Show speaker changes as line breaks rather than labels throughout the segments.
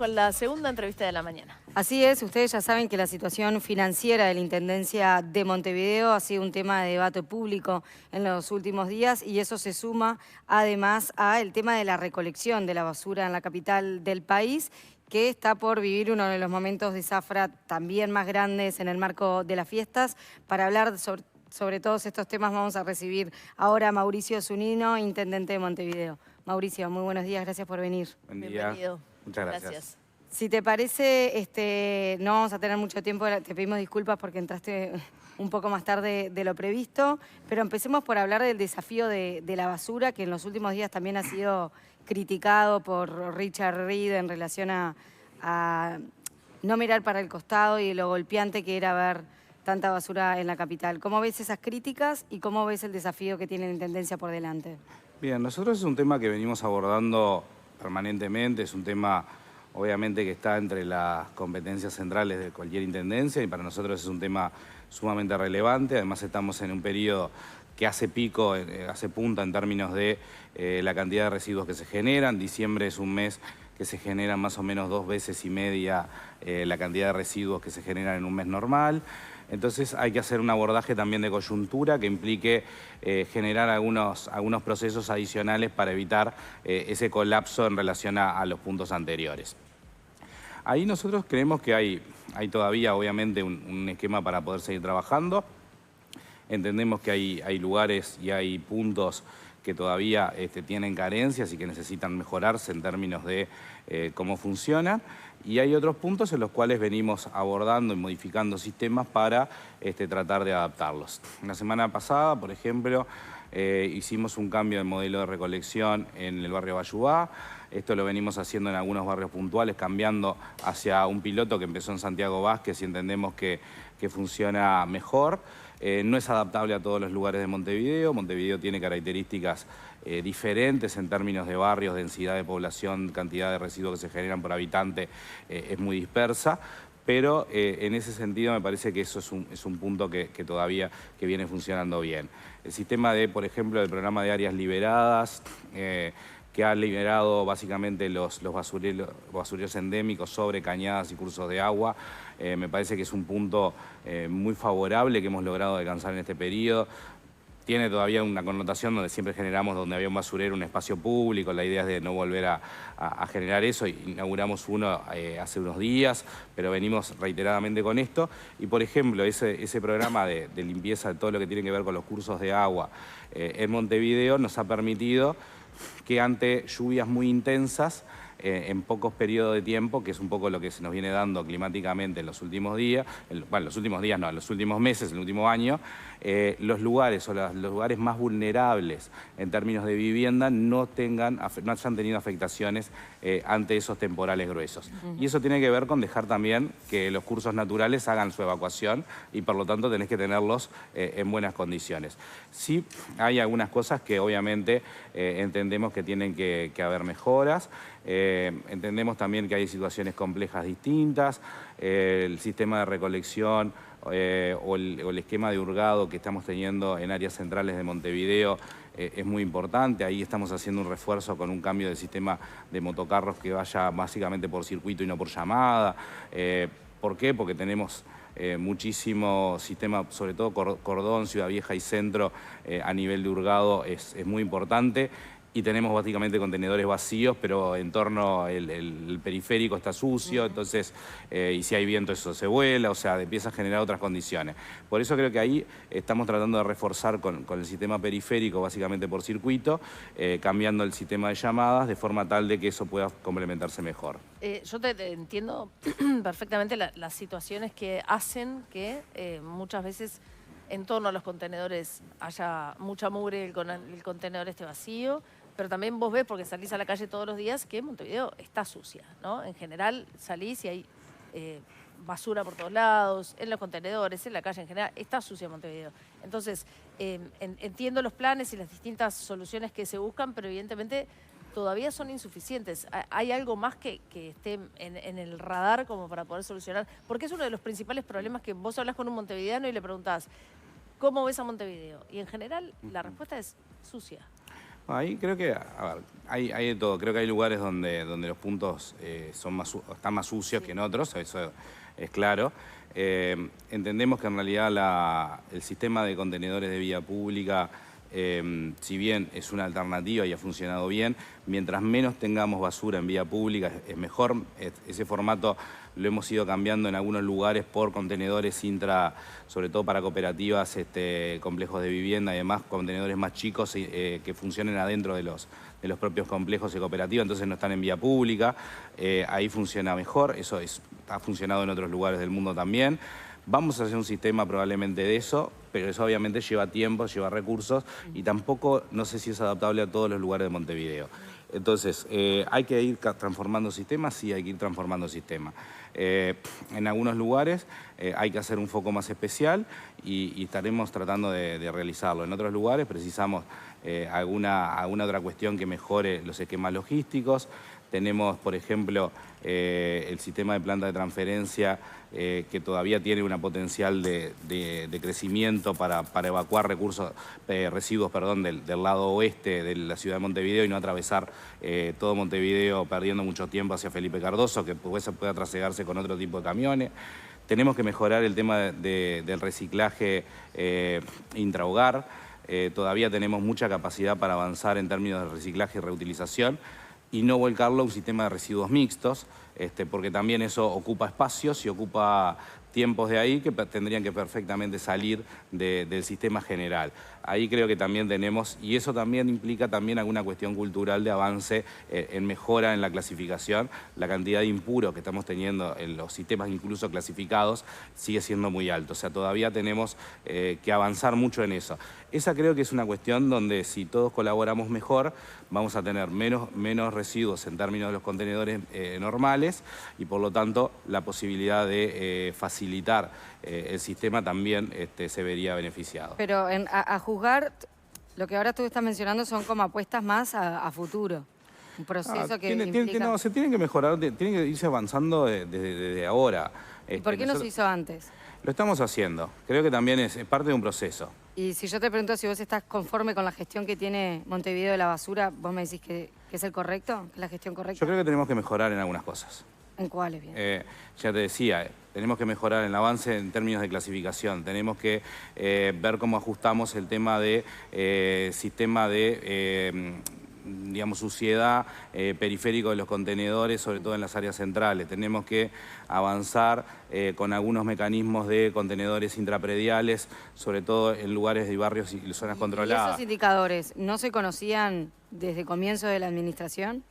Con la segunda entrevista de la mañana.
Así es, ustedes ya saben que la situación financiera de la Intendencia de Montevideo ha sido un tema de debate público en los últimos días y eso se suma además al tema de la recolección de la basura en la capital del país, que está por vivir uno de los momentos de zafra también más grandes en el marco de las fiestas. Para hablar sobre todos estos temas vamos a recibir ahora a Mauricio Zunino, Intendente de Montevideo. Mauricio, muy buenos días, gracias por venir.
Buen día.
Bienvenido.
Muchas gracias.
Si te parece, no vamos a tener mucho tiempo, te pedimos disculpas porque entraste un poco más tarde de lo previsto, pero empecemos por hablar del desafío de la basura, que en los últimos días también ha sido criticado por Richard Reed en relación a no mirar para el costado y lo golpeante que era ver tanta basura en la capital. ¿Cómo ves esas críticas y cómo ves el desafío que tiene la Intendencia por delante?
Bien, nosotros es un tema que venimos abordando permanentemente, es un tema obviamente que está entre las competencias centrales de cualquier intendencia y para nosotros es un tema sumamente relevante. Además estamos en un periodo que hace pico, hace punta en términos de la cantidad de residuos que se generan. Diciembre es un mes que se generan más o menos 2 veces y media la cantidad de residuos que se generan en un mes normal. Entonces hay que hacer un abordaje también de coyuntura que implique generar algunos procesos adicionales para evitar ese colapso en relación a los puntos anteriores. Ahí nosotros creemos que hay todavía obviamente un esquema para poder seguir trabajando. Entendemos que hay lugares y hay puntos que todavía tienen carencias y que necesitan mejorarse en términos de cómo funcionan. Y hay otros puntos en los cuales venimos abordando y modificando sistemas para tratar de adaptarlos. La semana pasada, por ejemplo, hicimos un cambio de modelo de recolección en el barrio Bayubá. Esto lo venimos haciendo en algunos barrios puntuales, cambiando hacia un piloto que empezó en Santiago Vázquez y entendemos que funciona mejor. No es adaptable a todos los lugares de Montevideo. Montevideo tiene características diferentes en términos de barrios, densidad de población, cantidad de residuos que se generan por habitante, es muy dispersa. Pero en ese sentido me parece que eso es un punto que todavía viene funcionando bien. El sistema por ejemplo, del programa de áreas liberadas, que ha liberado básicamente los basureros endémicos sobre cañadas y cursos de agua. Me parece que es un punto muy favorable que hemos logrado alcanzar en este periodo. Tiene todavía una connotación donde siempre generamos, donde había un basurero, un espacio público. La idea es de no volver a generar eso. Inauguramos uno hace unos días, pero venimos reiteradamente con esto. Y, por ejemplo, ese programa de limpieza de todo lo que tiene que ver con los cursos de agua en Montevideo nos ha permitido que ante lluvias muy intensas, en pocos periodos de tiempo, que es un poco lo que se nos viene dando climáticamente en los últimos días, bueno, los últimos días no, en los últimos meses, en el último año, los lugares o los lugares más vulnerables en términos de vivienda no hayan tenido afectaciones ante esos temporales gruesos. Y eso tiene que ver con dejar también que los cursos naturales hagan su evacuación y por lo tanto tenés que tenerlos en buenas condiciones. Sí hay algunas cosas que obviamente entendemos que tienen que haber mejoras. Entendemos también que hay situaciones complejas distintas, el sistema de recolección o el esquema de hurgado que estamos teniendo en áreas centrales de Montevideo es muy importante. Ahí estamos haciendo un refuerzo con un cambio del sistema de motocarros que vaya básicamente por circuito y no por llamada. ¿Por qué? Porque tenemos muchísimo sistema, sobre todo cordón, Ciudad Vieja y Centro, a nivel de hurgado es muy importante. Y tenemos básicamente contenedores vacíos, pero en torno el periférico está sucio, entonces, y si hay viento eso se vuela, o sea, empieza a generar otras condiciones. Por eso creo que ahí estamos tratando de reforzar con el sistema periférico, básicamente por circuito, cambiando el sistema de llamadas de forma tal de que eso pueda complementarse mejor.
Yo te entiendo perfectamente las situaciones que hacen que muchas veces en torno a los contenedores haya mucha mugre, el contenedor esté vacío, pero también vos ves, porque salís a la calle todos los días, que Montevideo está sucia, ¿no? En general salís y hay basura por todos lados, en los contenedores, en la calle en general, está sucia Montevideo. Entonces, entiendo los planes y las distintas soluciones que se buscan, pero evidentemente todavía son insuficientes. ¿Hay algo más que esté en el radar como para poder solucionar? Porque es uno de los principales problemas que vos hablas con un montevideano y le preguntás, ¿cómo ves a Montevideo? Y en general la respuesta es sucia.
Ahí creo que, a ver, hay de todo. Creo que hay lugares donde los puntos están más sucios que en otros, eso es claro. Entendemos que en realidad el sistema de contenedores de vía pública, si bien es una alternativa y ha funcionado bien, mientras menos tengamos basura en vía pública es mejor. Ese formato lo hemos ido cambiando en algunos lugares por contenedores sobre todo para cooperativas, complejos de vivienda y demás, contenedores más chicos que funcionen adentro de los propios complejos de cooperativa, entonces no están en vía pública. Ahí funciona mejor, ha funcionado en otros lugares del mundo también. Vamos a hacer un sistema probablemente de eso, pero eso obviamente lleva tiempo, lleva recursos y tampoco, no sé si es adaptable a todos los lugares de Montevideo. Entonces, ¿hay que ir transformando sistemas? Sí, hay que ir transformando sistemas. En algunos lugares hay que hacer un foco más especial y estaremos tratando de realizarlo. En otros lugares precisamos alguna otra cuestión que mejore los esquemas logísticos. Tenemos, por ejemplo, el sistema de planta de transferencia que todavía tiene una potencial de crecimiento para evacuar residuos del lado oeste de la ciudad de Montevideo y no atravesar todo Montevideo perdiendo mucho tiempo hacia Felipe Cardoso, que después se pueda trasegarse con otro tipo de camiones. Tenemos que mejorar el tema del reciclaje intrahogar. Todavía tenemos mucha capacidad para avanzar en términos de reciclaje y reutilización y no volcarlo a un sistema de residuos mixtos, porque también eso ocupa espacios y ocupa tiempos de ahí que tendrían que perfectamente salir del sistema general. Ahí creo que también tenemos, y eso también implica también alguna cuestión cultural de avance en mejora en la clasificación. La cantidad de impuros que estamos teniendo en los sistemas incluso clasificados sigue siendo muy alto. O sea, todavía tenemos que avanzar mucho en eso. Esa creo que es una cuestión donde si todos colaboramos mejor, vamos a tener menos residuos en términos de los contenedores normales y por lo tanto la posibilidad de facilitar el sistema también se vería beneficiado.
Pero a juzgar, lo que ahora tú estás mencionando son como apuestas más a futuro. Un proceso que implica...
No, se tienen que mejorar, tienen que irse avanzando desde ahora.
¿Y por qué no se hizo antes?
Lo estamos haciendo. Creo que también es parte de un proceso.
Y si yo te pregunto si vos estás conforme con la gestión que tiene Montevideo de la basura, ¿vos me decís que es el correcto? ¿Que es la gestión correcta?
Yo creo que tenemos que mejorar en algunas cosas.
¿En cuáles, bien?
Ya te decía, tenemos que mejorar el avance en términos de clasificación. Tenemos que ver cómo ajustamos el tema de sistema de... digamos, suciedad periférico de los contenedores, sobre todo en las áreas centrales. Tenemos que avanzar con algunos mecanismos de contenedores intraprediales, sobre todo en lugares de barrios y zonas controladas.
¿Y esos indicadores no se conocían desde el comienzo de la administración?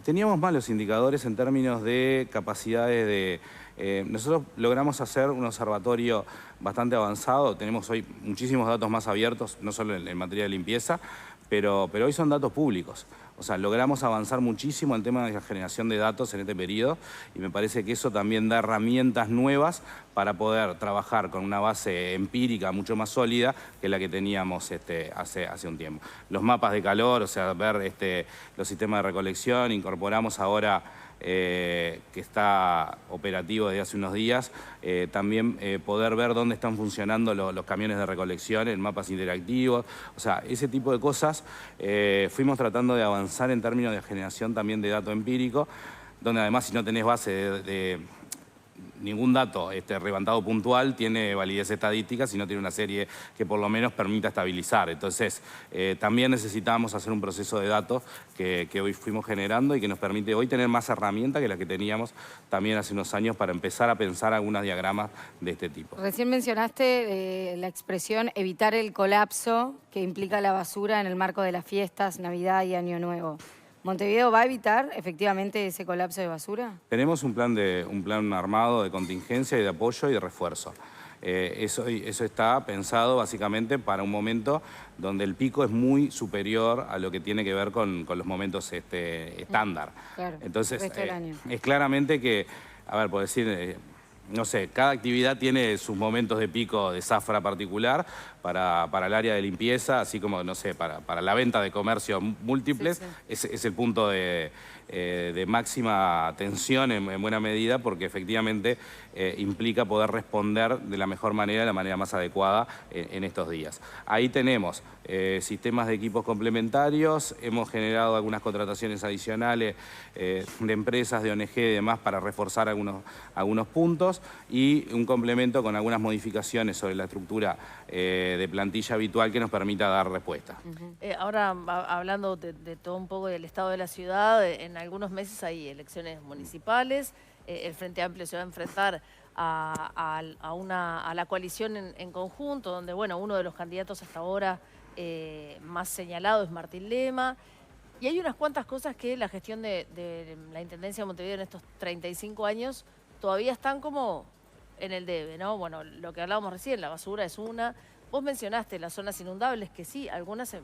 Teníamos malos indicadores en términos de capacidades de... nosotros logramos hacer un observatorio bastante avanzado, tenemos hoy muchísimos datos más abiertos, no solo en materia de limpieza, pero hoy son datos públicos. O sea, logramos avanzar muchísimo en tema de la generación de datos en este periodo y me parece que eso también da herramientas nuevas para poder trabajar con una base empírica mucho más sólida que la que teníamos hace un tiempo. Los mapas de calor, o sea, ver los sistemas de recolección, incorporamos ahora... que está operativo desde hace unos días, también poder ver dónde están funcionando los camiones de recolección en mapas interactivos, o sea, ese tipo de cosas. Fuimos tratando de avanzar en términos de generación también de dato empírico, donde además si no tenés base de ningún dato levantado puntual tiene validez estadística, sino tiene una serie que por lo menos permita estabilizar. Entonces, también necesitamos hacer un proceso de datos que hoy fuimos generando y que nos permite hoy tener más herramientas que las que teníamos también hace unos años para empezar a pensar algunos diagramas de este tipo.
Recién mencionaste la expresión evitar el colapso que implica la basura en el marco de las fiestas, Navidad y Año Nuevo. ¿Montevideo va a evitar efectivamente ese colapso de basura?
Tenemos un plan armado de contingencia y de apoyo y de refuerzo. Eso está pensado básicamente para un momento donde el pico es muy superior a lo que tiene que ver con los momentos estándar. Claro, entonces, es claramente que, a ver, por decir... no sé, cada actividad tiene sus momentos de pico de zafra particular para el área de limpieza, así como, no sé, para la venta de comercio múltiples, sí. Es el punto de de máxima tensión en buena medida, porque efectivamente implica poder responder de la mejor manera, de la manera más adecuada en estos días. Ahí tenemos sistemas de equipos complementarios, hemos generado algunas contrataciones adicionales de empresas, de ONG y demás para reforzar algunos puntos, y un complemento con algunas modificaciones sobre la estructura de plantilla habitual que nos permita dar respuesta.
Ahora, hablando de todo un poco del estado de la ciudad, en algunos meses hay elecciones municipales, el Frente Amplio se va a enfrentar a la coalición en conjunto, donde bueno, uno de los candidatos hasta ahora más señalado es Martín Lema, y hay unas cuantas cosas que la gestión de la Intendencia de Montevideo en estos 35 años todavía están como en el debe, ¿no? Bueno, lo que hablábamos recién, la basura es una. Vos mencionaste las zonas inundables, que sí, algunas se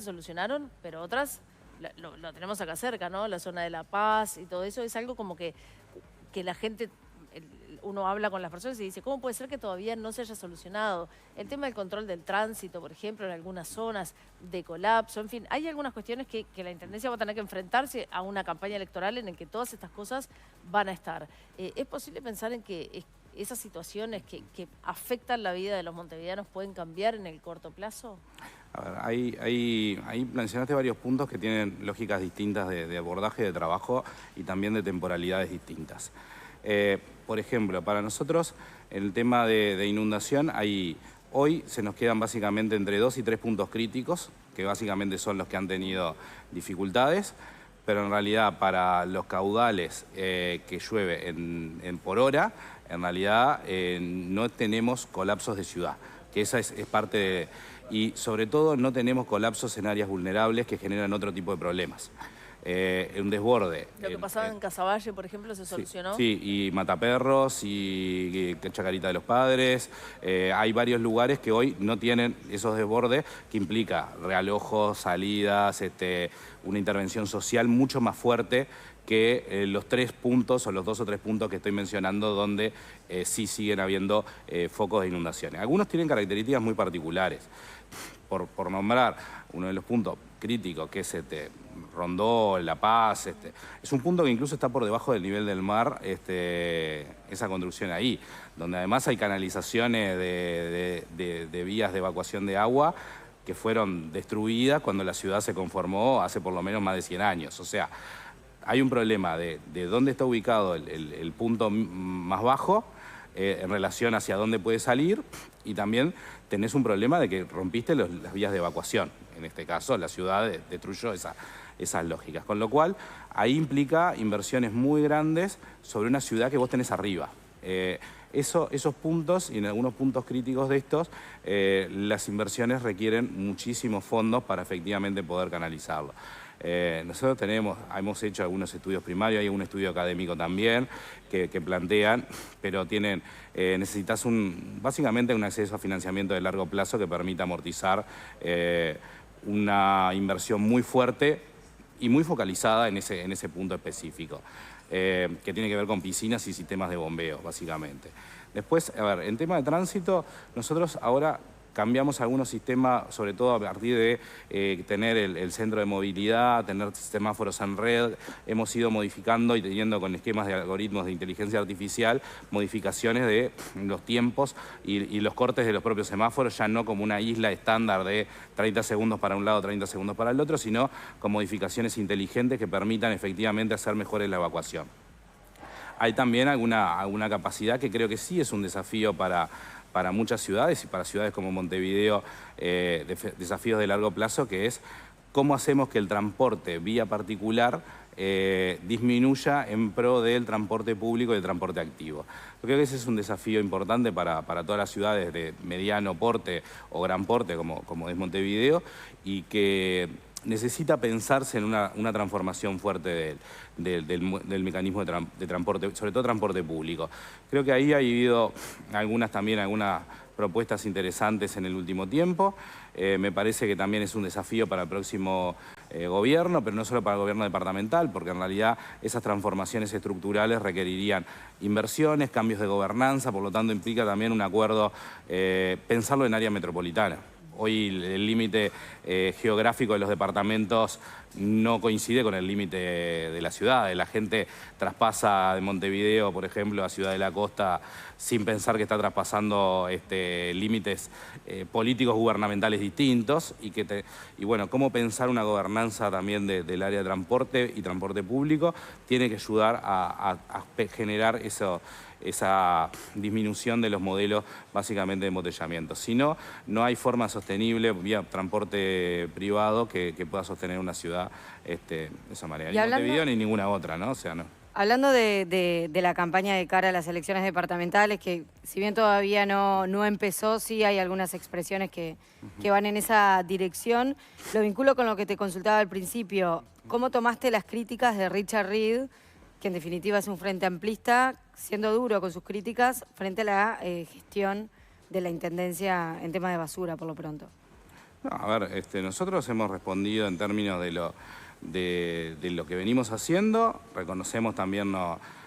solucionaron, pero otras lo tenemos acá cerca, ¿no? La zona de La Paz y todo eso es algo como que la gente, uno habla con las personas y dice, ¿cómo puede ser que todavía no se haya solucionado? El tema del control del tránsito, por ejemplo, en algunas zonas de colapso, en fin, hay algunas cuestiones que la Intendencia va a tener que enfrentarse a una campaña electoral en la que todas estas cosas van a estar. ¿Es posible pensar en que esas situaciones que afectan la vida de los montevideanos pueden cambiar en el corto plazo?
A ver, ahí mencionaste varios puntos que tienen lógicas distintas de abordaje, de trabajo y también de temporalidades distintas. Por ejemplo, para nosotros, el tema de inundación, hoy se nos quedan básicamente entre 2 y 3 puntos críticos, que básicamente son los que han tenido dificultades, pero en realidad para los caudales que llueve por hora, en realidad no tenemos colapsos de ciudad, que esa es parte de... Y sobre todo no tenemos colapsos en áreas vulnerables que generan otro tipo de problemas. Un desborde.
Lo que pasaba en Casaballe, por ejemplo, se solucionó.
Sí, y Mataperros y Chacarita de los Padres. Hay varios lugares que hoy no tienen esos desbordes, que implica realojos, salidas, una intervención social mucho más fuerte que los 3 puntos o los 2 o 3 puntos que estoy mencionando donde sí siguen habiendo focos de inundaciones. Algunos tienen características muy particulares. Por nombrar uno de los puntos críticos, que es Rondó, La Paz, es un punto que incluso está por debajo del nivel del mar, esa construcción ahí, donde además hay canalizaciones de vías de evacuación de agua que fueron destruidas cuando la ciudad se conformó hace por lo menos más de 100 años. O sea, hay un problema de dónde está ubicado el punto más bajo en relación hacia dónde puede salir, y también tenés un problema de que rompiste las vías de evacuación. En este caso, la ciudad destruyó esas lógicas. Con lo cual, ahí implica inversiones muy grandes sobre una ciudad que vos tenés arriba. Esos puntos, y en algunos puntos críticos de estos, las inversiones requieren muchísimos fondos para efectivamente poder canalizarlo. Nosotros hemos hecho algunos estudios primarios, hay un estudio académico también que plantean, pero necesitas básicamente un acceso a financiamiento de largo plazo que permita amortizar una inversión muy fuerte y muy focalizada en ese punto específico, que tiene que ver con piscinas y sistemas de bombeo, básicamente. Después, a ver, en tema de tránsito, nosotros ahora cambiamos algunos sistemas, sobre todo a partir de tener el centro de movilidad, tener semáforos en red. Hemos ido modificando y teniendo con esquemas de algoritmos de inteligencia artificial modificaciones de los tiempos y los cortes de los propios semáforos, ya no como una isla estándar de 30 segundos para un lado, 30 segundos para el otro, sino con modificaciones inteligentes que permitan efectivamente hacer mejor la evacuación. Hay también alguna capacidad que creo que sí es un desafío para muchas ciudades y para ciudades como Montevideo, desafíos de largo plazo, que es cómo hacemos que el transporte vía particular disminuya en pro del transporte público y del transporte activo. Yo creo que ese es un desafío importante para todas las ciudades de mediano porte o gran porte, como es Montevideo, y que necesita pensarse en una transformación fuerte del mecanismo de transporte, sobre todo transporte público. Creo que ahí ha habido algunas propuestas interesantes en el último tiempo. Me parece que también es un desafío para el próximo gobierno, pero no solo para el gobierno departamental, porque en realidad esas transformaciones estructurales requerirían inversiones, cambios de gobernanza, por lo tanto implica también un acuerdo, pensarlo en área metropolitana. hoy el límite geográfico de los departamentos no coincide con el límite de la ciudad. La gente traspasa de Montevideo, por ejemplo, a Ciudad de la Costa sin pensar que está traspasando límites políticos gubernamentales distintos y bueno, cómo pensar una gobernanza también del área de transporte y transporte público tiene que ayudar a generar esa disminución de los modelos básicamente de embotellamiento. Si no, no hay forma sostenible vía transporte privado que pueda sostener una ciudad de esa manera. Ni Montevideo ni ninguna otra, ¿no? O sea, no.
Hablando de la campaña de cara a las elecciones departamentales, que si bien todavía no empezó, sí hay algunas expresiones que van en esa dirección. Lo vinculo con lo que te consultaba al principio. ¿Cómo tomaste las críticas de Richard Reed, que en definitiva es un frente amplista, siendo duro con sus críticas frente a la gestión de la Intendencia en tema de basura, por lo pronto?
No, a ver, nosotros hemos respondido en términos de lo que venimos haciendo. Reconocemos también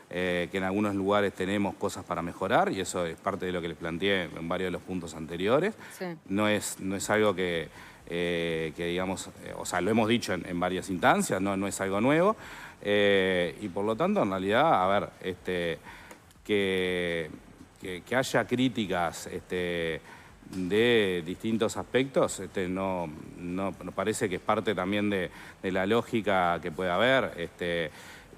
que en algunos lugares tenemos cosas para mejorar y eso es parte de lo que les planteé en varios de los puntos anteriores. Sí. No es algo que digamos, o sea, lo hemos dicho en varias instancias, no es algo nuevo. Y por lo tanto, en realidad, a ver, que haya críticas de distintos aspectos, nos parece que es parte también de la lógica que puede haber.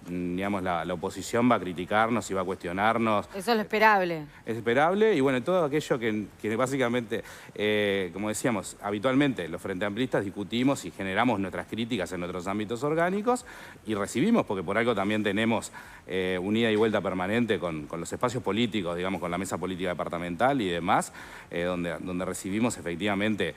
Digamos, la oposición va a criticarnos y va a cuestionarnos.
Eso es lo esperable.
Es esperable y bueno, todo aquello que básicamente, como decíamos, habitualmente los frente amplistas discutimos y generamos nuestras críticas en nuestros ámbitos orgánicos y recibimos, porque por algo también tenemos ida y vuelta permanente con los espacios políticos, digamos, con la mesa política departamental y demás, donde recibimos efectivamente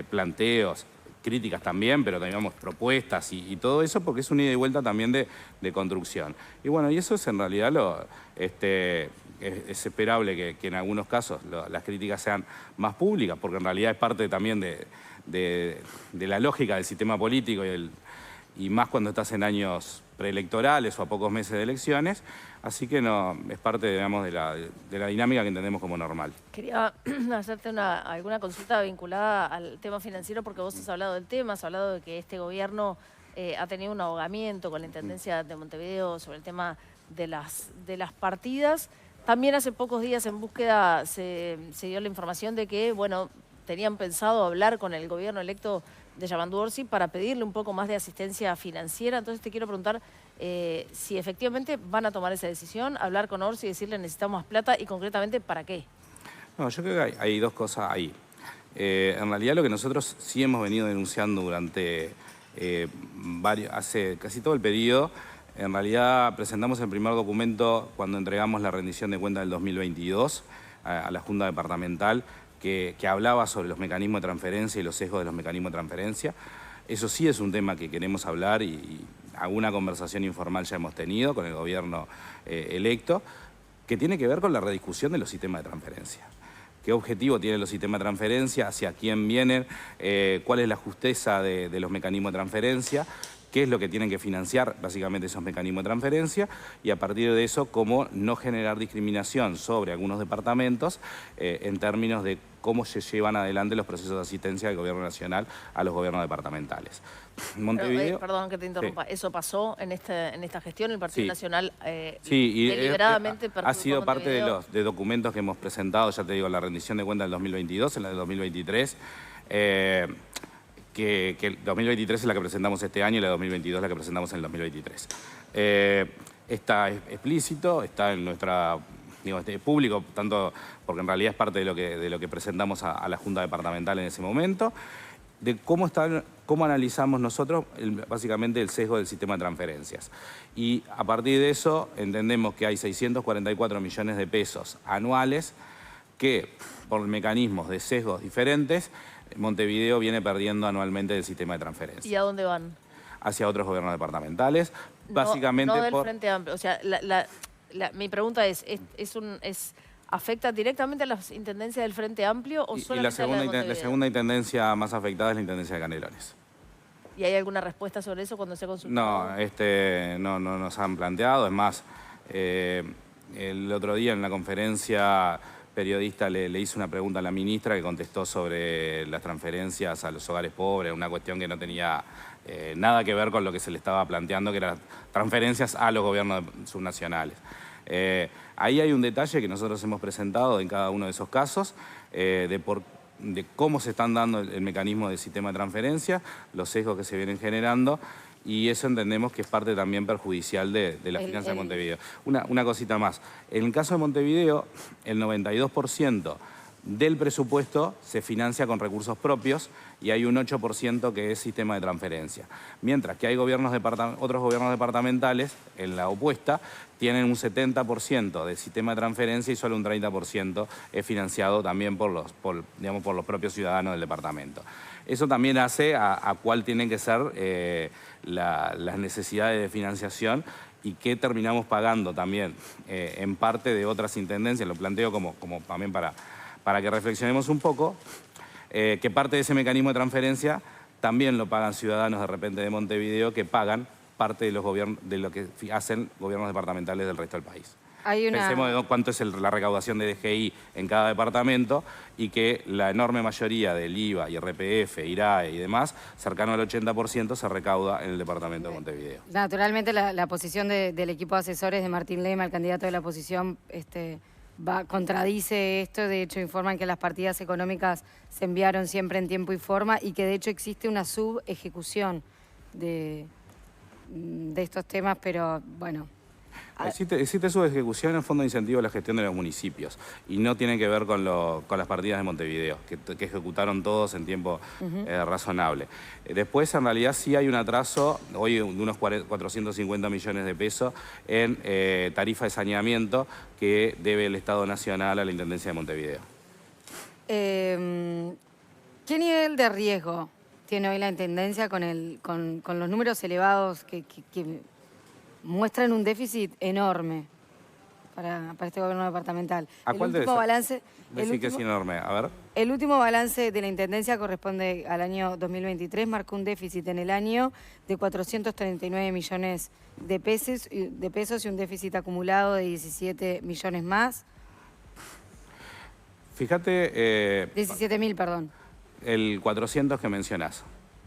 planteos, críticas también, pero teníamos propuestas y todo eso, porque es un ida y vuelta también de construcción. Y bueno, y eso es en realidad es esperable que en algunos casos las críticas sean más públicas, porque en realidad es parte también de la lógica del sistema político y más cuando estás en años preelectorales o a pocos meses de elecciones, así que no es parte, digamos, de la dinámica que entendemos como normal.
Quería hacerte alguna consulta vinculada al tema financiero, porque vos has hablado del tema, has hablado de que este gobierno ha tenido un ahogamiento con la Intendencia de Montevideo sobre el tema de las partidas. También hace pocos días en Búsqueda se dio la información de que, bueno, tenían pensado hablar con el gobierno electo de Yamandu Orsi para pedirle un poco más de asistencia financiera. Entonces te quiero preguntar si efectivamente van a tomar esa decisión, hablar con Orsi y decirle necesitamos más plata y concretamente ¿para qué?
No, yo creo que hay dos cosas ahí. En realidad lo que nosotros sí hemos venido denunciando durante hace casi todo el periodo, en realidad presentamos el primer documento cuando entregamos la rendición de cuentas del 2022 a la Junta Departamental, que hablaba sobre los mecanismos de transferencia y los sesgos de los mecanismos de transferencia. Eso sí es un tema que queremos hablar y alguna conversación informal ya hemos tenido con el gobierno electo, que tiene que ver con la rediscusión de los sistemas de transferencia. ¿Qué objetivo tienen los sistemas de transferencia? ¿Hacia quién vienen? ¿Cuál es la justeza de los mecanismos de transferencia? ¿Qué es lo que tienen que financiar básicamente esos mecanismos de transferencia? Y a partir de eso, cómo no generar discriminación sobre algunos departamentos en términos de cómo se llevan adelante los procesos de asistencia del gobierno nacional a los gobiernos departamentales.
Montevideo, perdón que te interrumpa, sí. ¿Eso pasó en esta gestión? ¿El Partido
sí.
Nacional
sí,
deliberadamente
ha sido parte de documentos que hemos presentado, ya te digo, la rendición de cuentas del 2022, en la del 2023, que el 2023 es la que presentamos este año y la de 2022 es la que presentamos en el 2023. Está explícito, está en nuestra... público, tanto porque en realidad es parte de lo que presentamos a la Junta Departamental en ese momento, de cómo analizamos nosotros básicamente el sesgo del sistema de transferencias. Y a partir de eso entendemos que hay 644 millones de pesos anuales que, por mecanismos de sesgos diferentes, Montevideo viene perdiendo anualmente del sistema de transferencia.
¿Y a dónde van?
Hacia otros gobiernos departamentales, básicamente
no del Frente Amplio. O sea, mi pregunta es ¿afecta directamente a las intendencias del Frente Amplio o solamente a la de Montevideo?
La segunda intendencia más afectada es la intendencia de Canelones.
¿Y hay alguna respuesta sobre eso cuando se ha consultado?
No nos han planteado. Es más, el otro día en la conferencia periodista le hizo una pregunta a la ministra que contestó sobre las transferencias a los hogares pobres, una cuestión que no tenía nada que ver con lo que se le estaba planteando, que eran transferencias a los gobiernos subnacionales. Ahí hay un detalle que nosotros hemos presentado en cada uno de esos casos, de cómo se están dando el mecanismo del sistema de transferencia, los sesgos que se vienen generando, y eso entendemos que es parte también perjudicial de la finanza de Montevideo. Una cosita más. En el caso de Montevideo, el 92% del presupuesto se financia con recursos propios y hay un 8% que es sistema de transferencia. Mientras que hay otros gobiernos departamentales, en la opuesta, tienen un 70% de sistema de transferencia y solo un 30% es financiado también por los propios ciudadanos del departamento. Eso también hace a cuál tienen que ser las necesidades de financiación y qué terminamos pagando también en parte de otras intendencias. Lo planteo como también para que reflexionemos un poco, que parte de ese mecanismo de transferencia también lo pagan ciudadanos de repente de Montevideo, que pagan parte de lo que hacen gobiernos departamentales del resto del país. Pensemos de cuánto es la recaudación de DGI en cada departamento y que la enorme mayoría del IVA, IRPF, IRAE y demás, cercano al 80%, se recauda en el departamento de Montevideo.
Naturalmente la posición del equipo de asesores de Martín Lema, el candidato de la oposición, contradice esto. De hecho, informan que las partidas económicas se enviaron siempre en tiempo y forma y que de hecho existe una subejecución de estos temas, pero bueno.
Existe subejecución en fondo de incentivo a la gestión de los municipios y no tiene que ver con las partidas de Montevideo, que ejecutaron todos en tiempo razonable. Después, en realidad, sí hay un atraso, hoy de unos 450 millones de pesos en tarifa de saneamiento que debe el Estado Nacional a la Intendencia de Montevideo.
¿Qué nivel de riesgo tiene hoy la Intendencia con los números elevados que muestran un déficit enorme para este gobierno departamental?
¿A cuál
último balance,
decir que es enorme? A ver.
El último balance de la Intendencia corresponde al año 2023, marcó un déficit en el año de 439 millones de pesos y un déficit acumulado de 17 millones más.
Fíjate...
17.000, perdón.
El 400 que mencionás.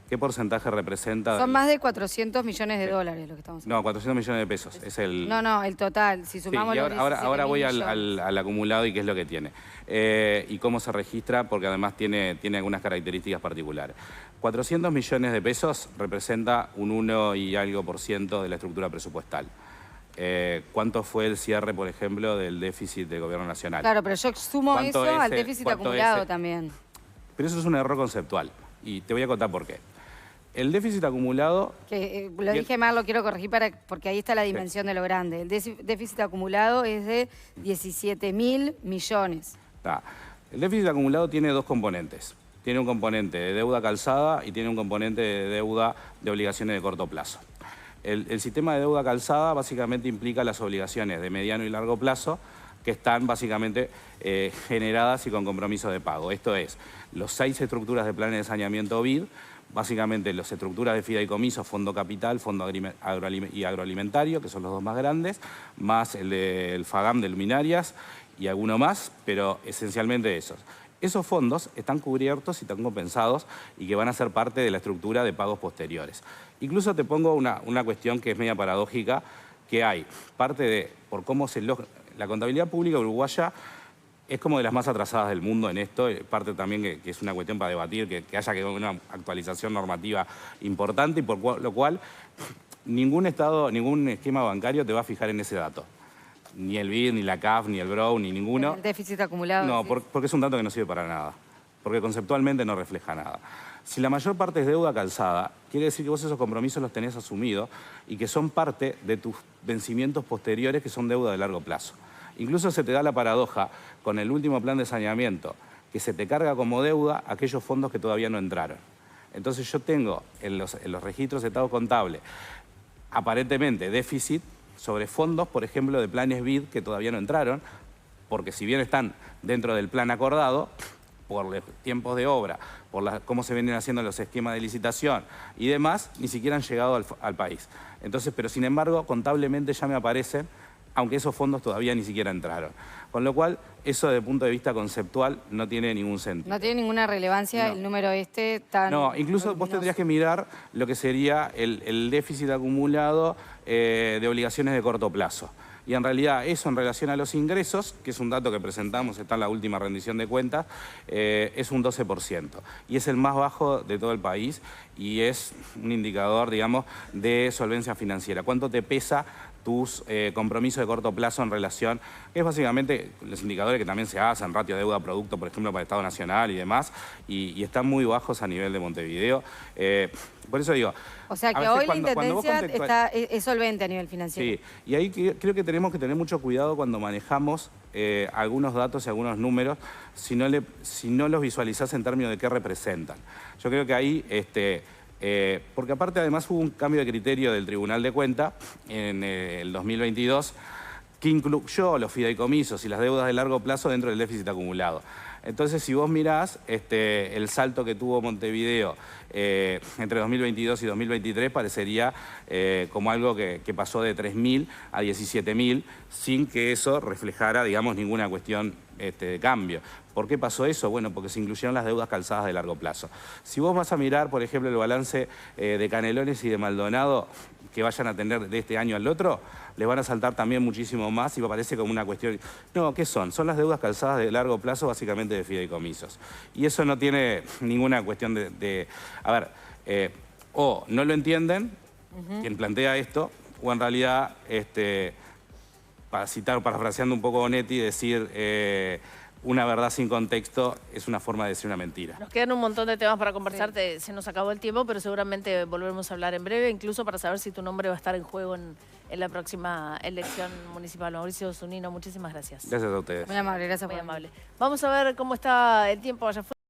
¿Qué porcentaje representa?
Son más de 400 millones de dólares lo que estamos hablando.
No, 400 millones de pesos. Es el...
No, el total. Si sumamos
sí,
los
ahora voy al acumulado y qué es lo que tiene. Y cómo se registra, porque además tiene algunas características particulares. 400 millones de pesos representa un 1 y algo % de la estructura presupuestal. ¿Cuánto fue el cierre, por ejemplo, del déficit del Gobierno Nacional?
Claro, pero yo sumo eso al déficit acumulado también.
Pero eso es un error conceptual y te voy a contar por qué. El déficit acumulado...
Lo dije mal, lo quiero corregir porque ahí está la dimensión de lo grande. El déficit acumulado es de 17.000 millones.
El déficit acumulado tiene dos componentes. Tiene un componente de deuda calzada y tiene un componente de deuda de obligaciones de corto plazo. El sistema de deuda calzada básicamente implica las obligaciones de mediano y largo plazo que están básicamente generadas y con compromisos de pago. Esto es, los 6 estructuras de planes de saneamiento BID, básicamente las estructuras de fideicomiso, fondo capital, fondo agroalimentario, que son los dos más grandes, más el FAGAM de luminarias y alguno más, pero esencialmente esos. Esos fondos están cubiertos y están compensados y que van a ser parte de la estructura de pagos posteriores. Incluso te pongo una cuestión que es media paradójica, que hay parte de, por cómo la contabilidad pública uruguaya es como de las más atrasadas del mundo en esto, parte también que es una cuestión para debatir, que haya una actualización normativa importante y por lo cual ningún esquema bancario te va a fijar en ese dato. Ni el BID, ni la CAF, ni el BROW, ni ninguno.
¿El déficit acumulado?
No, porque es un dato que no sirve para nada, porque conceptualmente no refleja nada. Si la mayor parte es deuda calzada, quiere decir que vos esos compromisos los tenés asumidos y que son parte de tus vencimientos posteriores que son deuda de largo plazo. Incluso se te da la paradoja con el último plan de saneamiento, que se te carga como deuda aquellos fondos que todavía no entraron. Entonces yo tengo en los registros de estado contable aparentemente déficit sobre fondos, por ejemplo, de planes BID que todavía no entraron, porque si bien están dentro del plan acordado, por los tiempos de obra, por cómo se vienen haciendo los esquemas de licitación y demás, ni siquiera han llegado al país. Entonces, pero sin embargo, contablemente ya me aparecen aunque esos fondos todavía ni siquiera entraron. Con lo cual, eso desde el punto de vista conceptual no tiene ningún sentido.
No tiene ninguna relevancia el número tan...
No, incluso vos tendrías que mirar lo que sería el déficit acumulado de obligaciones de corto plazo. Y en realidad eso en relación a los ingresos, que es un dato que presentamos, está en la última rendición de cuentas, es un 12%. Y es el más bajo de todo el país y es un indicador, digamos, de solvencia financiera. ¿Cuánto te pesa tus compromisos de corto plazo en relación? Es básicamente los indicadores que también se hacen, ratio deuda-producto, por ejemplo, para el Estado Nacional y demás, y están muy bajos a nivel de Montevideo. Por eso digo...
O sea que hoy la Intendencia es solvente a nivel financiero.
Sí, y ahí creo que tenemos que tener mucho cuidado cuando manejamos algunos datos y algunos números, si no los visualizás en términos de qué representan. Yo creo que ahí... porque aparte además hubo un cambio de criterio del Tribunal de Cuentas en el 2022 que incluyó los fideicomisos y las deudas de largo plazo dentro del déficit acumulado. Entonces, si vos mirás el salto que tuvo Montevideo entre 2022 y 2023, parecería como algo que pasó de 3.000 a 17.000, sin que eso reflejara, digamos, ninguna cuestión de cambio. ¿Por qué pasó eso? Bueno, porque se incluyeron las deudas calzadas de largo plazo. Si vos vas a mirar, por ejemplo, el balance de Canelones y de Maldonado que vayan a tener de este año al otro, les van a saltar también muchísimo más y me parece como una cuestión... No, ¿qué son? Son las deudas calzadas de largo plazo, básicamente de fideicomisos. Y eso no tiene ninguna cuestión de... A ver, o no lo entienden, quien plantea esto, o en realidad, para citar, parafraseando un poco a Bonetti, decir... una verdad sin contexto es una forma de decir una mentira.
Nos quedan un montón de temas para conversar, se nos acabó el tiempo, pero seguramente volveremos a hablar en breve, incluso para saber si tu nombre va a estar en juego en la próxima elección municipal. Mauricio Zunino, muchísimas gracias.
Gracias a ustedes.
Muy amable, gracias
Muy
por
amable. Vamos a ver cómo está el tiempo allá afuera.